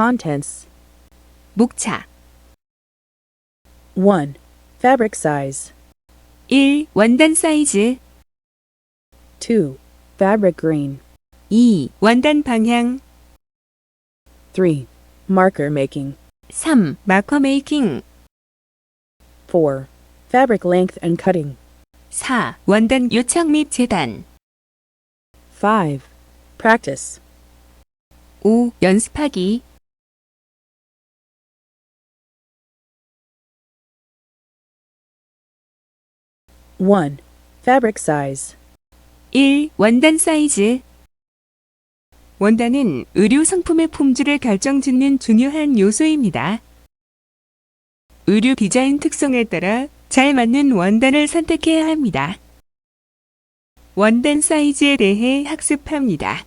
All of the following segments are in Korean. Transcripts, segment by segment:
contents. 목차. 1. Fabric size. 1. 원단 사이즈. 2. Fabric grain. 2. 원단 방향. 3. Marker making. 3. 마커 메이킹. 4. Fabric length and cutting. 4. 원단 요착 및 재단. 5. Practice. 5. 연습하기. 1. Fabric size. 1. 원단 사이즈. 원단은 의류 상품의 품질을 결정짓는 중요한 요소입니다. 의류 디자인 특성에 따라 잘 맞는 원단을 선택해야 합니다. 원단 사이즈에 대해 학습합니다.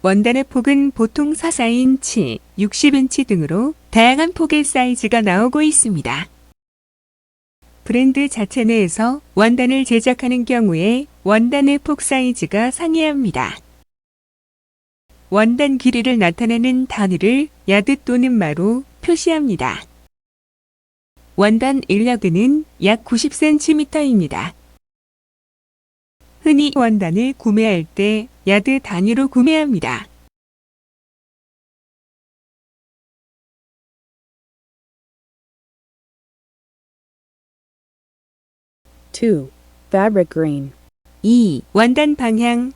원단의 폭은 보통 44인치, 60인치 등으로 다양한 폭의 사이즈가 나오고 있습니다. 브랜드 자체 내에서 원단을 제작하는 경우에 원단의 폭 사이즈가 상이합니다. 원단 길이를 나타내는 단위를 야드 또는 마로 표시합니다. 원단 인력은 약 90cm입니다. 흔히 원단을 구매할 때 야드 단위로 구매합니다. 2. Fabric grain. 2. 원단 방향.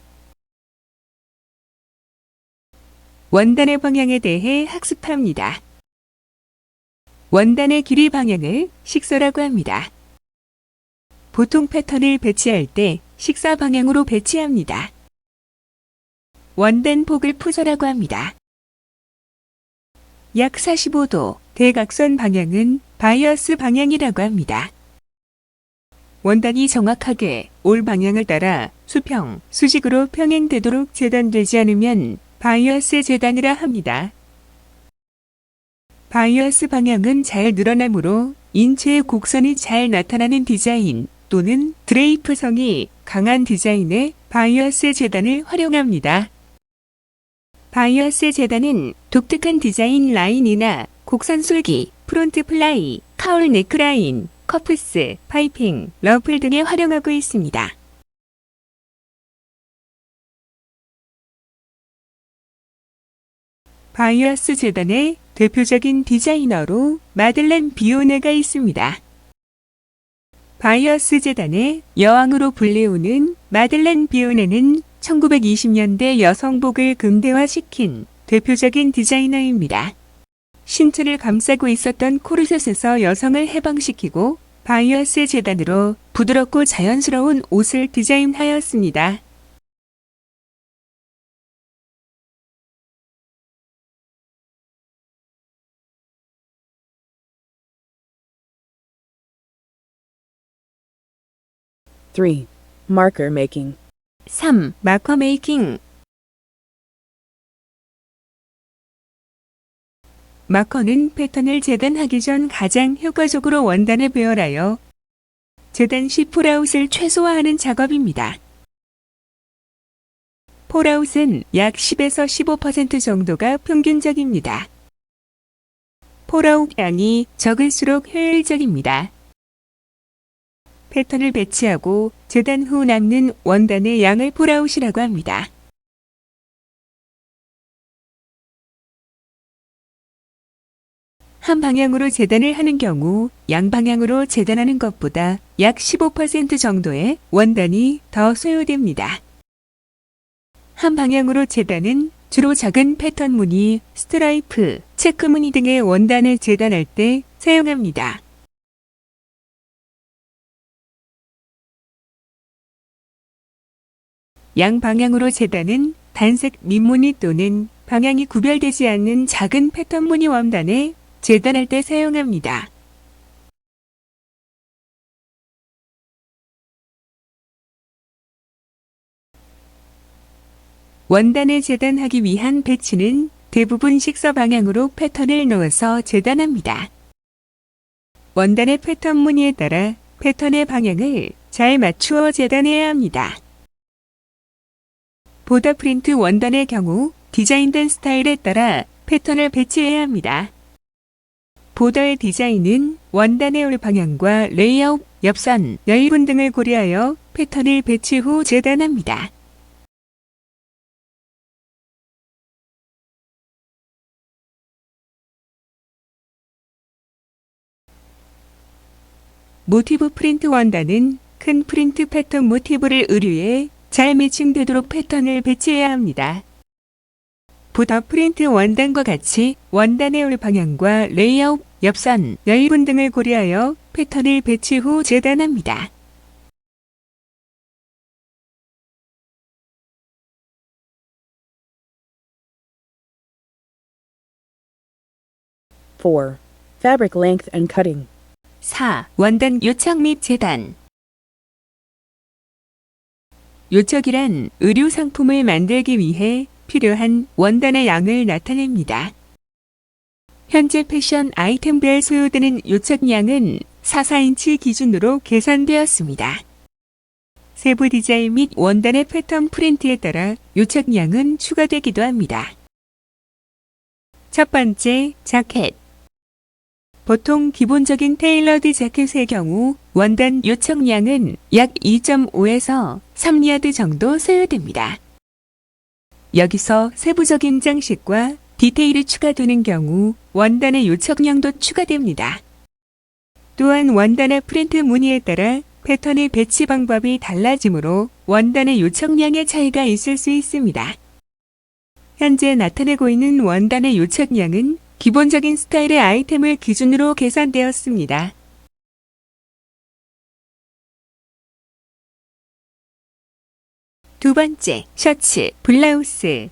원단의 방향에 대해 학습합니다. 원단의 길이 방향을 식서라고 합니다. 보통 패턴을 배치할 때 식사 방향으로 배치합니다. 원단 폭을 푸서라고 합니다. 약 45도 대각선 방향은 바이어스 방향이라고 합니다. 원단이 정확하게 올 방향을 따라 수평, 수직으로 평행되도록 재단되지 않으면 바이어스 재단이라 합니다. 바이어스 방향은 잘 늘어나므로 인체의 곡선이 잘 나타나는 디자인 또는 드레이프성이 강한 디자인에 바이어스 재단을 활용합니다. 바이어스 재단은 독특한 디자인 라인이나 곡선 술기, 프론트 플라이, 카울 네크라인, 커프스, 파이핑, 러플 등에 활용하고 있습니다. 바이어스 재단의 대표적인 디자이너로 마들렌 비오네가 있습니다. 바이어스 재단의 여왕으로 불리우는 마들렌 비오네는 1920년대 여성복을 근대화시킨 대표적인 디자이너입니다. 신체를 감싸고 있었던 코르셋에서 여성을 해방시키고 바이어스 재단으로 부드럽고 자연스러운 옷을 디자인하였습니다. (3) Marker making. 3. 마커 메이킹. 마커는 패턴을 재단하기 전 가장 효과적으로 원단을 배열하여 재단 시 폴아웃을 최소화하는 작업입니다. 폴아웃은 약 10에서 15% 정도가 평균적입니다. 폴아웃 양이 적을수록 효율적입니다. 패턴을 배치하고 재단 후 남는 원단의 양을 폴아웃이라고 합니다. 한 방향으로 재단을 하는 경우 양방향으로 재단하는 것보다 약 15% 정도의 원단이 더 소요됩니다. 한 방향으로 재단은 주로 작은 패턴 무늬, 스트라이프, 체크 무늬 등의 원단을 재단할 때 사용합니다. 양방향으로 재단은 단색 밑무늬 또는 방향이 구별되지 않는 작은 패턴 무늬 원단에 재단할 때 사용합니다. 원단을 재단하기 위한 배치는 대부분 식서 방향으로 패턴을 넣어서 재단합니다. 원단의 패턴 무늬에 따라 패턴의 방향을 잘 맞추어 재단해야 합니다. 보더 프린트 원단의 경우 디자인된 스타일에 따라 패턴을 배치해야 합니다. 보더의 디자인은 원단의 올 방향과 레이아웃, 옆선, 여유분 등을 고려하여 패턴을 배치 후 재단합니다. 모티브 프린트 원단은 큰 프린트 패턴 모티브를 의류에 잘 매칭되도록 패턴을 배치해야 합니다. 보더 프린트 원단과 같이 원단의 올 방향과 레이아웃, 옆선, 여유분 등을 고려하여 패턴을 배치 후 재단합니다. Four. Fabric length and cutting. 4. 원단 요착 및 재단. 요착이란 의류 상품을 만들기 위해 필요한 원단의 양을 나타냅니다. 현재 패션 아이템별 소요되는 요착량은 44인치 기준으로 계산되었습니다. 세부 디자인 및 원단의 패턴 프린트에 따라 요착량은 추가되기도 합니다. 첫 번째, 자켓. 보통 기본적인 테일러드 자켓의 경우 원단 요착량은 약 2.5에서 3야드 정도 소요됩니다. 여기서 세부적인 장식과 디테일이 추가되는 경우 원단의 요착량도 추가됩니다. 또한 원단의 프린트 무늬에 따라 패턴의 배치 방법이 달라지므로 원단의 요착량의 차이가 있을 수 있습니다. 현재 나타내고 있는 원단의 요착량은 기본적인 스타일의 아이템을 기준으로 계산되었습니다. 두 번째, 셔츠, 블라우스.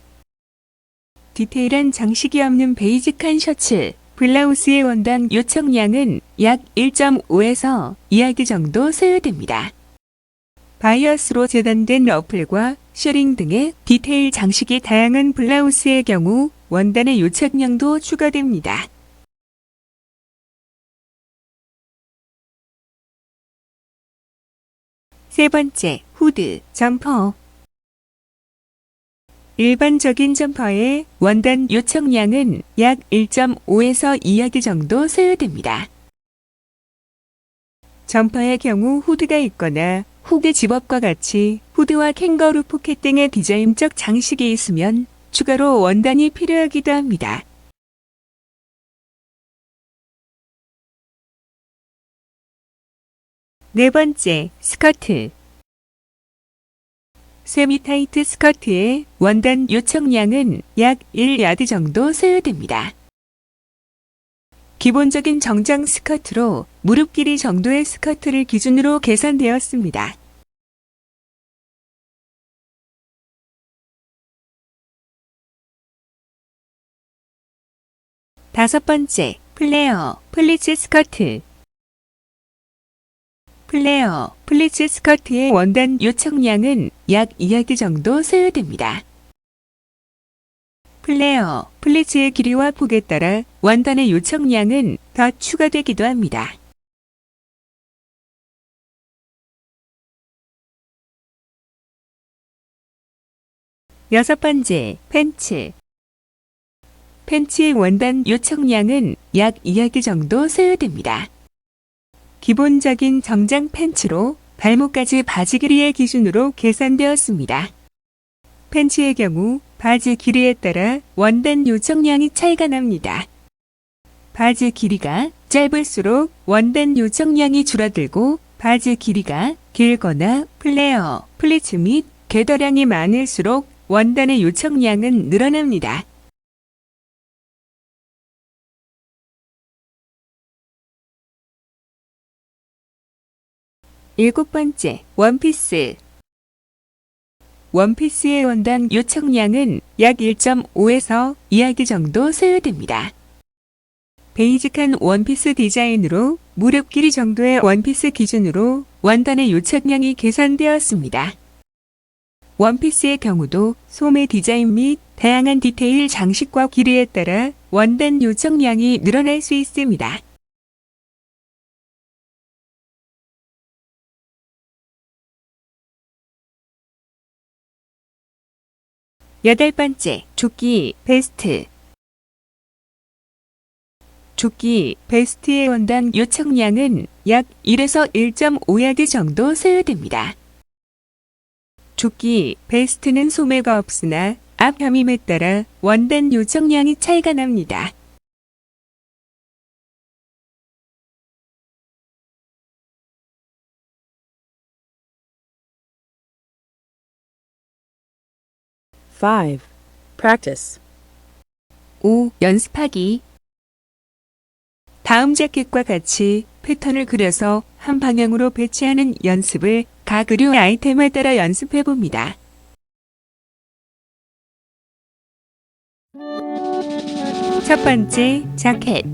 디테일한 장식이 없는 베이직한 셔츠, 블라우스의 원단 요착량은 약 1.5에서 2야드 정도 소요됩니다. 바이어스로 재단된 러플과 셔링 등의 디테일 장식이 다양한 블라우스의 경우 원단의 요착량도 추가됩니다. 세 번째, 후드, 점퍼. 일반적인 점퍼의 원단 요착량은 약 1.5에서 2야드 정도 소요됩니다. 점퍼의 경우 후드가 있거나 후드 집업과 같이 후드와 캥거루 포켓 등의 디자인적 장식이 있으면 추가로 원단이 필요하기도 합니다. 네 번째, 스커트. 세미 타이트 스커트의 원단 요착량은 약 1야드 정도 소요됩니다. 기본적인 정장 스커트로 무릎 길이 정도의 스커트를 기준으로 계산되었습니다. 다섯 번째, 플레어, 플리츠 스커트. 플레어, 플리츠 스커트의 원단 요착량은 약 2야드 정도 소요됩니다. 플레어, 플리츠의 길이와 폭에 따라 원단의 요착량은 더 추가되기도 합니다. 여섯 번째, 팬츠. 팬츠의 원단 요착량은 약 2야드 정도 소요됩니다. 기본적인 정장 팬츠로 발목까지 바지 길이의 기준으로 계산되었습니다. 팬츠의 경우 바지 길이에 따라 원단 요착량이 차이가 납니다. 바지 길이가 짧을수록 원단 요착량이 줄어들고 바지 길이가 길거나 플레어, 플리츠 및 궤도량이 많을수록 원단의 요착량은 늘어납니다. 일곱 번째, 원피스. 원피스의 원단 요착량은 약 1.5에서 2야드 정도 소요됩니다. 베이직한 원피스 디자인으로 무릎 길이 정도의 원피스 기준으로 원단의 요착량이 계산되었습니다. 원피스의 경우도 소매 디자인 및 다양한 디테일 장식과 길이에 따라 원단 요착량이 늘어날 수 있습니다. 여덟 번째, 조끼, 베스트. 조끼 베스트의 원단 요청량은 약 1에서 1.5야드 정도 소요됩니다. 조끼 베스트는 소매가 없으나 앞 혐임에 따라 원단 요청량이 차이가 납니다. Five. Practice. 5. 연습하기. 다음 자켓과 같이 패턴을 그려서 한 방향으로 배치하는 연습을 각 의류 아이템에 따라 연습해 봅니다. 첫 번째, 자켓.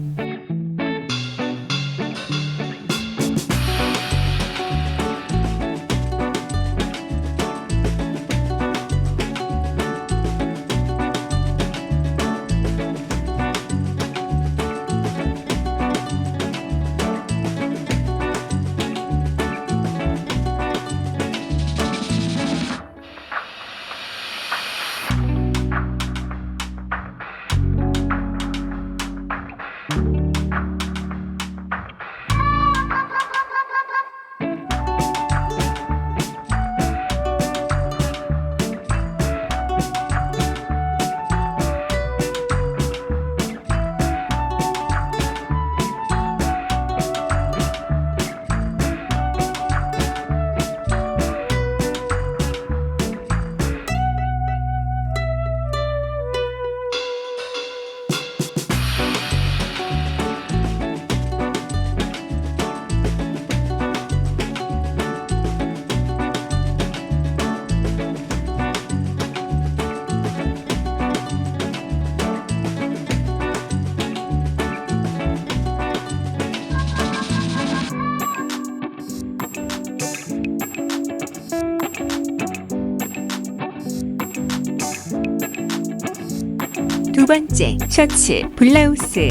두 번째, 셔츠, 블라우스.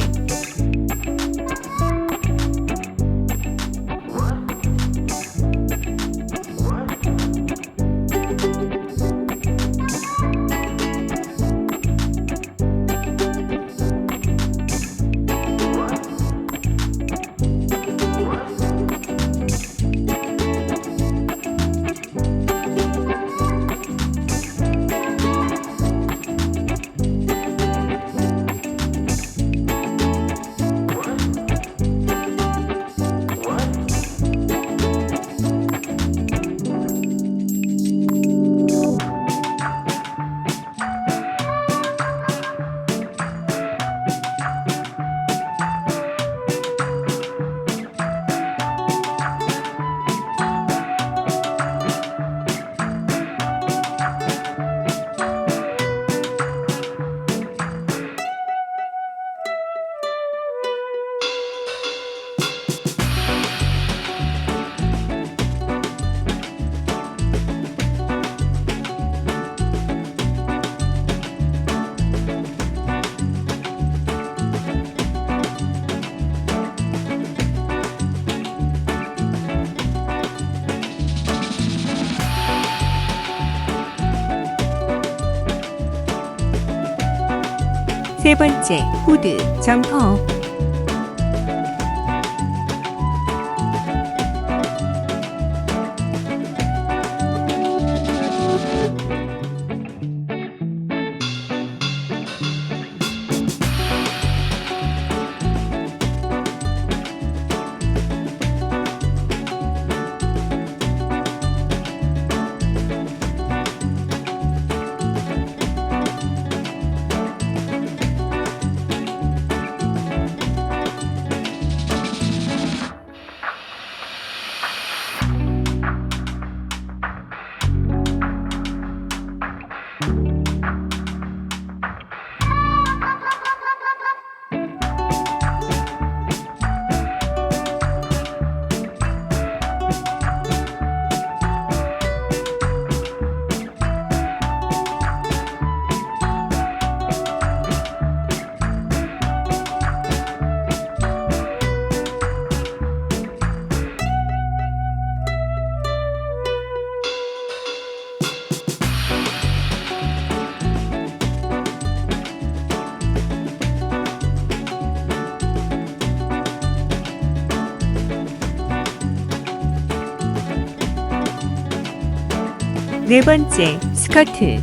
세 번째, 후드, 점퍼. 네 번째, 스커트.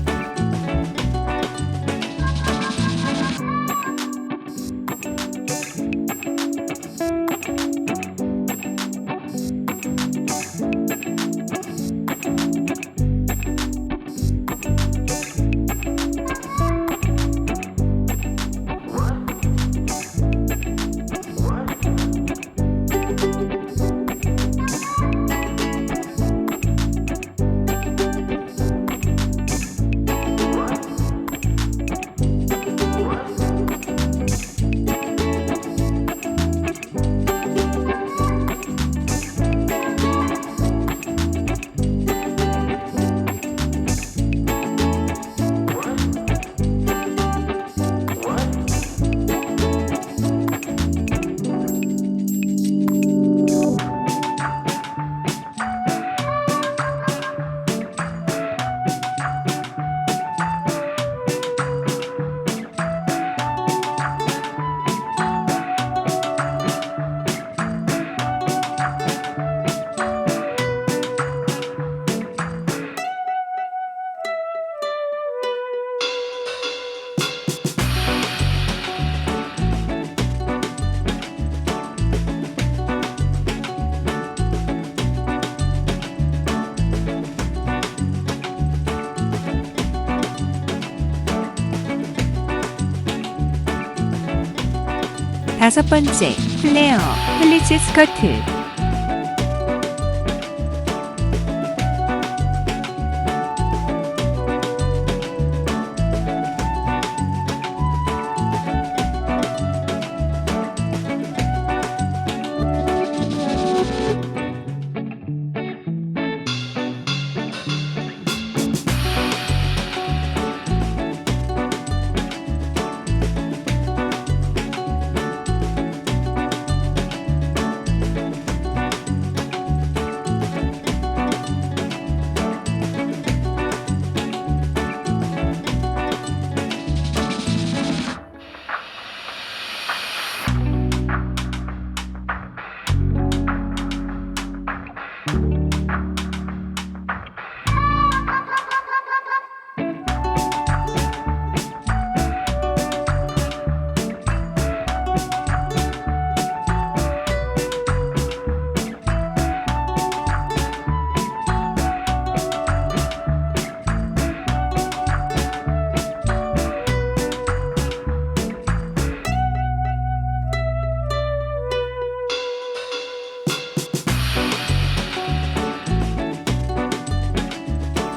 다섯 번째, 플레어, 플리츠 스커트.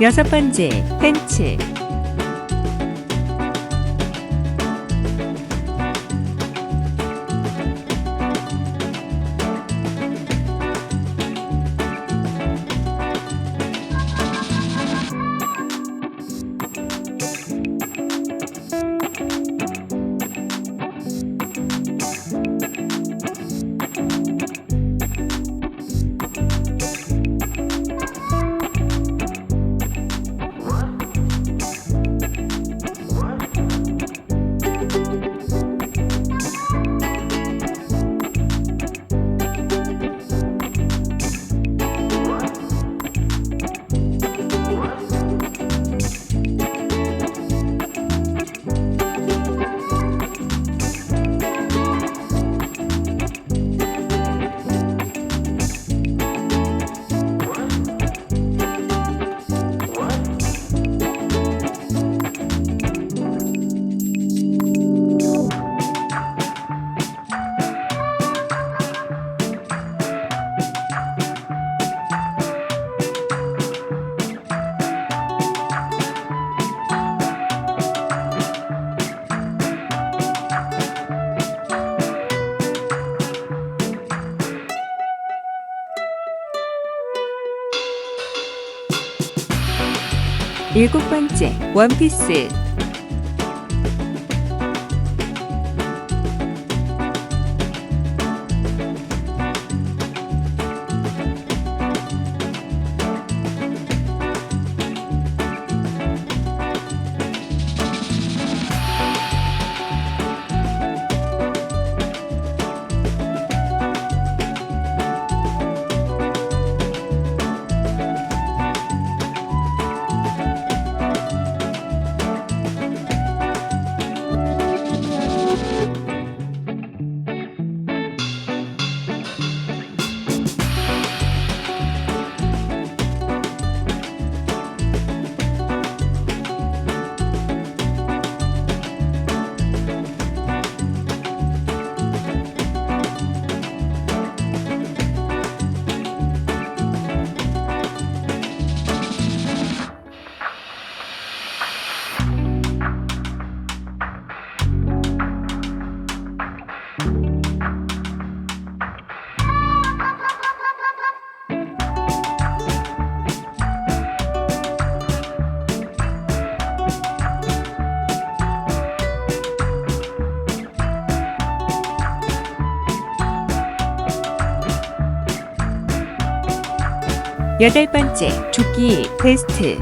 여섯 번째, 팬츠. 일곱 번째, 원피스. 8번째, 조끼, 베스트.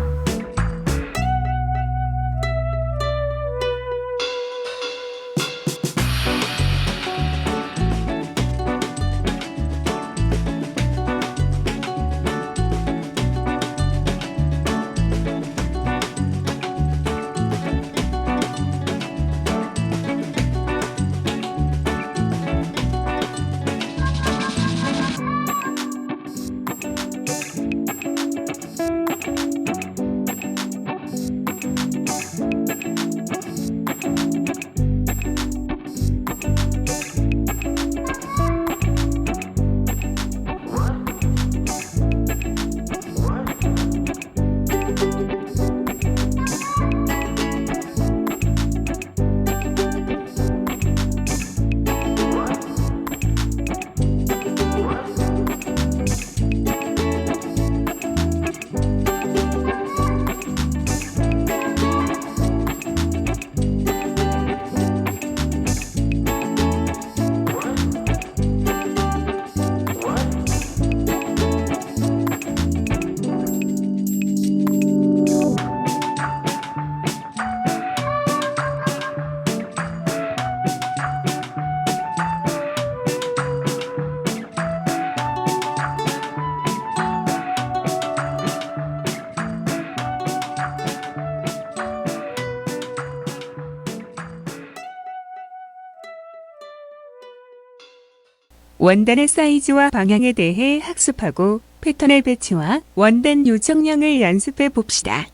원단의 사이즈와 방향에 대해 학습하고 패턴의 배치와 원단 요청량을 연습해 봅시다.